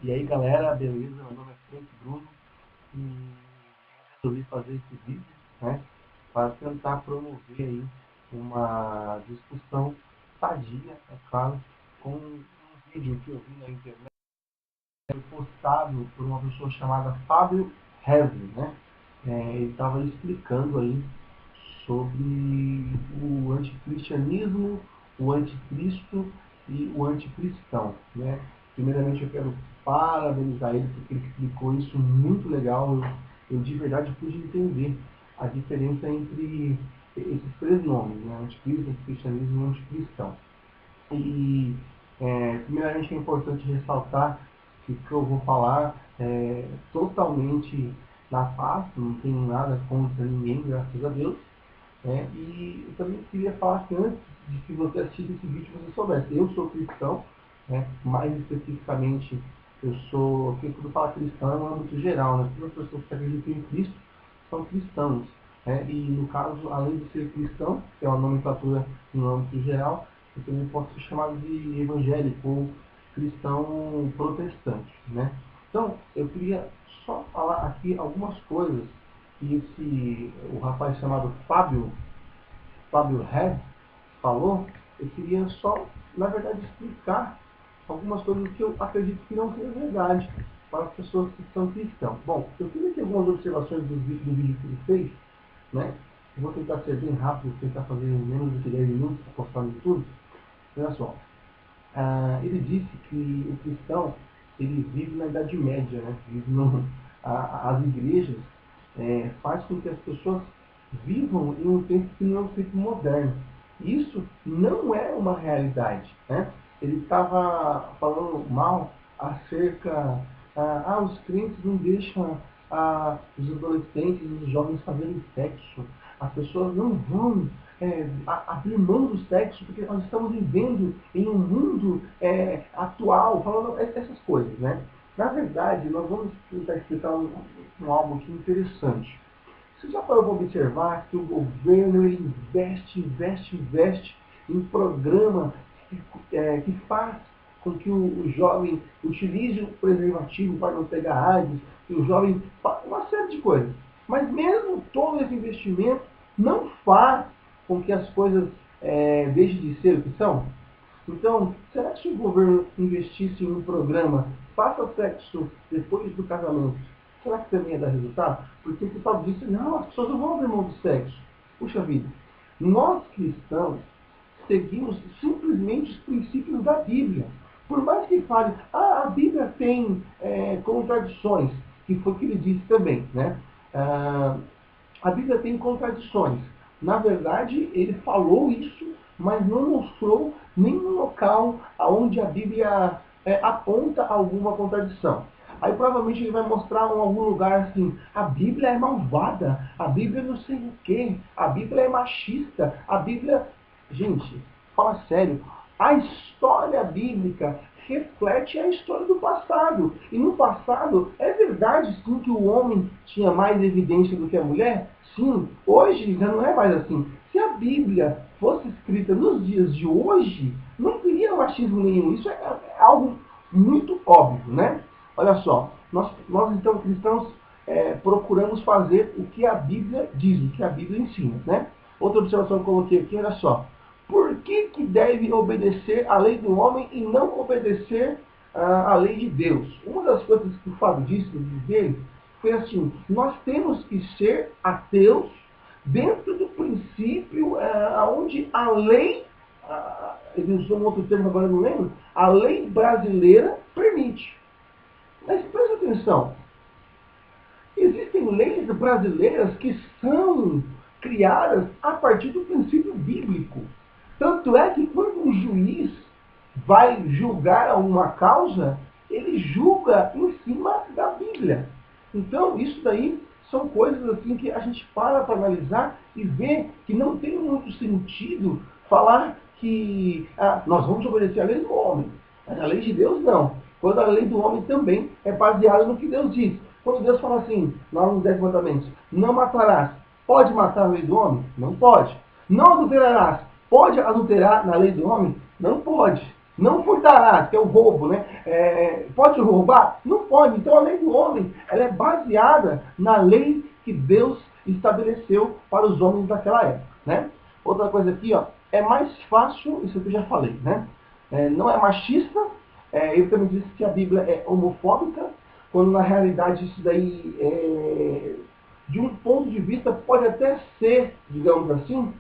E aí galera, beleza? Meu nome é Frank Bruno e resolvi fazer esse vídeo, né, para tentar promover aí uma discussão sadia, é claro, com um vídeo que eu vi na internet, postado por uma pessoa chamada Fábio Hesley, né? Ele estava explicando aí sobre o anticristianismo, o anticristo e o anticristão, né? Primeiramente eu quero parabenizar ele porque ele explicou isso muito legal. Eu de verdade pude entender a diferença entre esses três nomes, né? Anticristo, anticristianismo e anticristão. E, primeiramente, é importante ressaltar que o que eu vou falar é totalmente na paz, não tenho nada contra ninguém, graças a Deus. E eu também queria falar que antes de que você assistisse esse vídeo, você soubesse, eu sou cristão, né? Mais especificamente, eu sou, porque quando fala cristão é um âmbito geral, né? Todas as pessoas que acreditam em Cristo são cristãos. E no caso, além de ser cristão, que é uma nomenclatura no âmbito geral, eu também posso ser chamado de evangélico ou cristão protestante, né? Então, eu queria só falar aqui algumas coisas que o rapaz chamado Fábio Red falou. Eu queria só, na verdade, explicar algumas coisas que eu acredito que não sejam verdade para as pessoas que são cristãos. Bom, eu fiz aqui algumas observações do vídeo que ele fez, né? Eu vou tentar ser bem rápido, tentar fazer em menos de 10 minutos para postar no YouTube. Olha só, ele disse que o cristão ele vive na Idade Média, né? Vive as igrejas faz com que as pessoas vivam em um tempo que não é um tempo moderno. Isso não é uma realidade, né? Ele estava falando mal acerca, os crentes não deixam os adolescentes, os jovens fazerem sexo. As pessoas não vão abrir mão do sexo, porque nós estamos vivendo em um mundo atual, falando essas coisas, né? Na verdade, nós vamos tentar explicar algo aqui interessante. Você já parou para observar que o governo ele investe em programa que faz com que o jovem utilize o preservativo para não pegar AIDS, que o jovem uma série de coisas. Mas mesmo todo esse investimento não faz com que as coisas deixem de ser o que são. Então, será que se o governo investisse em um programa, faça sexo depois do casamento, será que também ia dar resultado? Porque o pessoal disse, não, as pessoas não vão abrir mão do sexo. Puxa vida, nós cristãos seguimos simplesmente os princípios da Bíblia. Por mais que fale, a Bíblia tem contradições, que foi o que ele disse também, né? A Bíblia tem contradições. Na verdade, ele falou isso, mas não mostrou nenhum local onde a Bíblia aponta alguma contradição. Aí provavelmente ele vai mostrar em algum lugar assim, a Bíblia é malvada, a Bíblia não sei o quê, a Bíblia é machista, a Bíblia... Gente, fala sério, a história bíblica reflete a história do passado. E no passado, é verdade sim que o homem tinha mais evidência do que a mulher? Sim, hoje já não é mais assim. Se a Bíblia fosse escrita nos dias de hoje, não teria machismo nenhum. Isso é algo muito óbvio, né? Olha só, nós então cristãos procuramos fazer o que a Bíblia diz, o que a Bíblia ensina, né? Outra observação que eu coloquei aqui, olha só. Por que deve obedecer à lei do homem e não obedecer à lei de Deus? Uma das coisas que o Fábio disse no vídeo dele foi assim, nós temos que ser ateus dentro do princípio onde a lei, ele usou um outro termo, agora não lembro, a lei brasileira permite. Mas presta atenção, existem leis brasileiras que são criadas a partir do princípio bíblico. Tanto é que quando um juiz vai julgar uma causa, ele julga em cima da Bíblia. Então, isso daí são coisas assim que a gente para analisar e vê que não tem muito sentido falar que nós vamos obedecer à lei do homem, mas a lei de Deus não. Quando a lei do homem também é baseada no que Deus diz. Quando Deus fala assim, lá nos 10 mandamentos, não matarás, pode matar a lei do homem? Não pode. Não adulterarás, pode adulterar na lei do homem? Não pode. Não furtarás, que é o roubo, né? Pode roubar? Não pode. Então a lei do homem, ela é baseada na lei que Deus estabeleceu para os homens daquela época, né? Outra coisa aqui, ó, é mais fácil, isso que eu já falei, né? Não é machista, ele também disse que a Bíblia é homofóbica, quando na realidade isso daí, de um ponto de vista, pode até ser, digamos assim,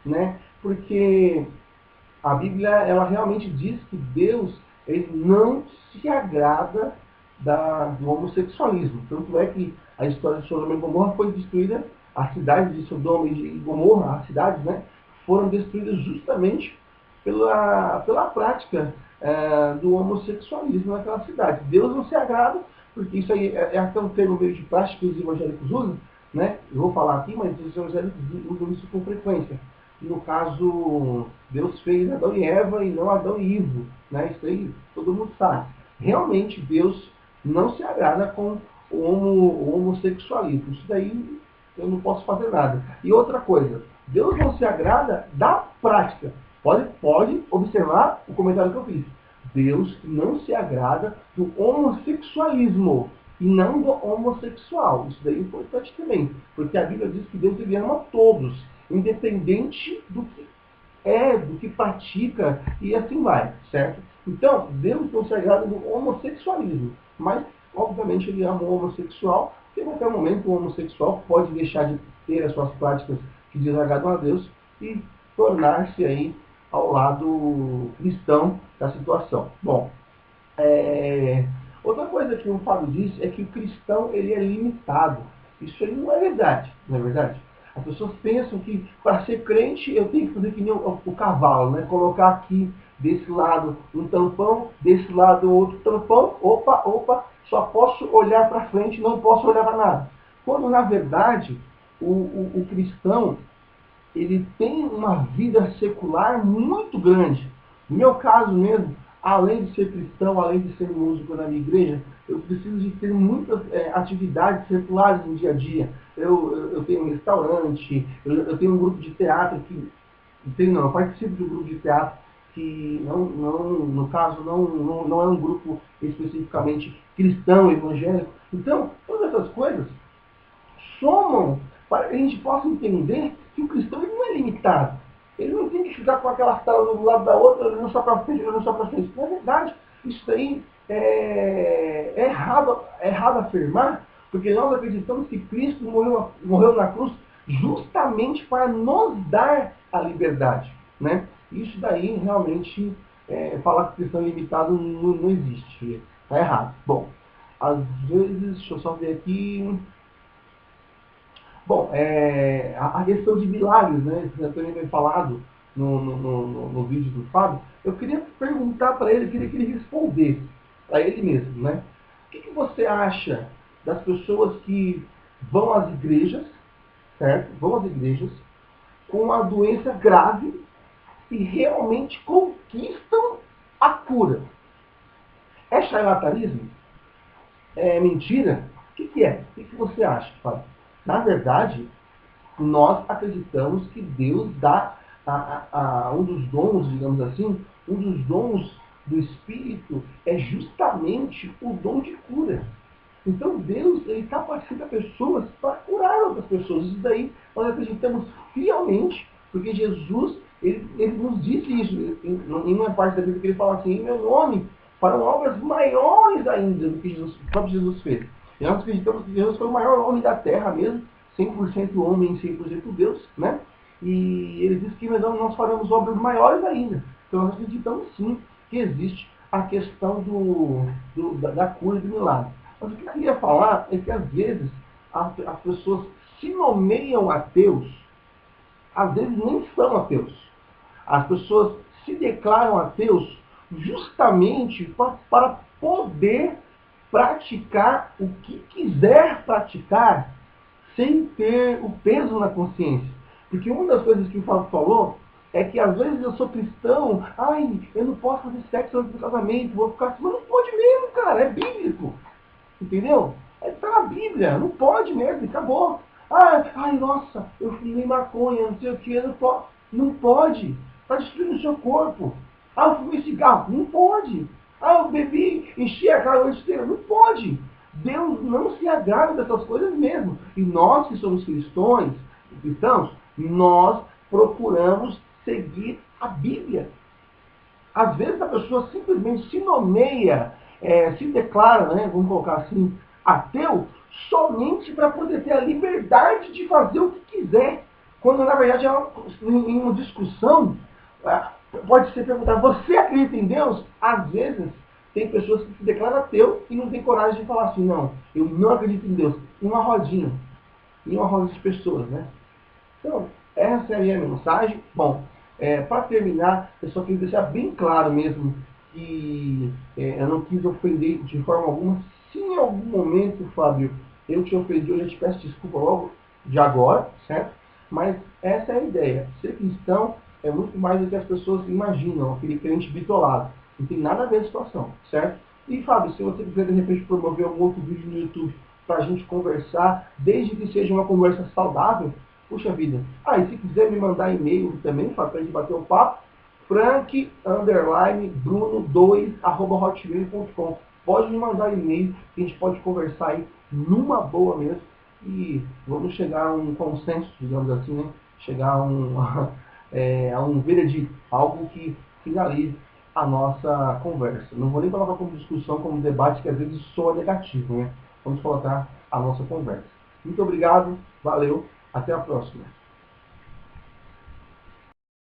né? Porque a Bíblia, ela realmente diz que Deus, ele não se agrada do homossexualismo. Tanto é que a história de Sodoma e Gomorra foi destruída, as cidades de Sodoma e Gomorra, as cidades, né, foram destruídas justamente pela prática do homossexualismo naquela cidade. Deus não se agrada, porque isso aí é até um termo meio de prática que os evangélicos usam, né? Eu vou falar aqui, mas os evangélicos usam isso com frequência. No caso, Deus fez Adão e Eva e não Adão e Ivo, né? Isso aí todo mundo sabe. Realmente Deus não se agrada com o homossexualismo. Isso daí eu não posso fazer nada. E outra coisa, Deus não se agrada da prática. Pode observar o comentário que eu fiz. Deus não se agrada do homossexualismo e não do homossexual. Isso daí é importante também, porque a Bíblia diz que Deus ele ama todos, independente do que pratica e assim vai, certo? Então, Deus não se agrada do homossexualismo, mas obviamente ele ama o homossexual, porque em qualquer momento o homossexual pode deixar de ter as suas práticas que desagradam a Deus e tornar-se aí ao lado cristão da situação. Bom, outra coisa que o Fábio disse é que o cristão ele é limitado. Isso aí não é verdade, não é verdade? As pessoas pensam que para ser crente eu tenho que fazer que nem o cavalo, né? Colocar aqui desse lado um tampão, desse lado outro tampão, opa, só posso olhar para frente, não posso olhar para nada. Quando na verdade o cristão ele tem uma vida secular muito grande. No meu caso mesmo, além de ser cristão, além de ser músico na minha igreja, eu preciso de ter muitas atividades seculares no dia a dia. Eu tenho um restaurante, eu tenho um grupo de teatro eu participo de um grupo de teatro que no caso não é um grupo especificamente cristão, evangélico. Então, todas essas coisas somam para que a gente possa entender que o cristão ele não é limitado. Ele não tem que ficar com aquelas telas um do lado da outra, olhando só para frente, olhando só para frente. Na verdade, isso aí é errado afirmar, porque nós acreditamos que Cristo morreu na cruz justamente para nos dar a liberdade. Né? Isso daí realmente, falar que cristão é limitado não existe. Está errado. Bom, às vezes, deixa eu só ver aqui. Bom, a questão de milagres, né? Você também foi falado no vídeo do Fábio. Eu queria perguntar para ele, queria que ele respondesse para ele mesmo, né? O que você acha das pessoas que vão às igrejas, certo? Vão às igrejas com uma doença grave e realmente conquistam a cura? É charlatanismo? É mentira? O que é? O que você acha, Fábio? Na verdade, nós acreditamos que Deus dá um dos dons, digamos assim, um dos dons do Espírito é justamente o dom de cura. Então Deus, ele capacita pessoas para curar outras pessoas. Isso daí nós acreditamos fielmente, porque Jesus, ele nos disse isso em uma parte da Bíblia que ele fala assim, em meu nome farão obras maiores ainda do que o próprio Jesus fez. E nós acreditamos que Jesus foi o maior homem da terra mesmo, 100% homem e 100% Deus, né? E ele diz que nós faremos obras maiores ainda. Então nós acreditamos sim que existe a questão da cura e do milagre. Mas o que eu queria falar é que às vezes as pessoas se nomeiam ateus, às vezes nem são ateus. As pessoas se declaram ateus justamente para poder praticar o que quiser praticar sem ter o peso na consciência. Porque uma das coisas que o Fábio falou é que às vezes eu sou cristão, eu não posso fazer sexo antes do casamento, vou ficar assim, mas não pode mesmo, cara, é bíblico. Entendeu? Está na Bíblia, não pode mesmo, acabou. Nossa, eu fumei maconha, não sei o que, não pode. Está destruindo o seu corpo. Ah, eu fumei cigarro. Não pode. Ah, eu bebi, enchi a cara noite inteira. Não pode. Deus não se agrada dessas coisas mesmo. E nós que somos cristãos, nós procuramos seguir a Bíblia. Às vezes a pessoa simplesmente se nomeia, se declara, né, vamos colocar assim, ateu, somente para poder ter a liberdade de fazer o que quiser. Quando na verdade em uma discussão, pode ser perguntado, você acredita em Deus? Às vezes tem pessoas que se declaram ateu e não tem coragem de falar assim, não, eu não acredito em Deus. Em uma roda de pessoas, né? Então, essa é a minha mensagem. Bom, para terminar, eu só queria deixar bem claro mesmo que eu não quis ofender de forma alguma. Se em algum momento, Fábio, eu te ofendi, eu já te peço desculpa logo de agora, certo? Mas essa é a ideia. Ser cristão é muito mais do que as pessoas imaginam, aquele crente bitolado. Não tem nada a ver a situação, certo? E, Fábio, se você quiser de repente promover algum outro vídeo no YouTube para a gente conversar, desde que seja uma conversa saudável, puxa vida. Ah, e se quiser me mandar e-mail também, para a gente bater um papo, frank_bruno2@hotmail.com. Pode me mandar e-mail, que a gente pode conversar aí numa boa mesmo. E vamos chegar a um consenso, digamos assim, né? Chegar a a um veredito, algo que finalize a nossa conversa. Não vou nem colocar como discussão, como debate, que às vezes soa negativo, né? Vamos colocar a nossa conversa. Muito obrigado, valeu, até a próxima.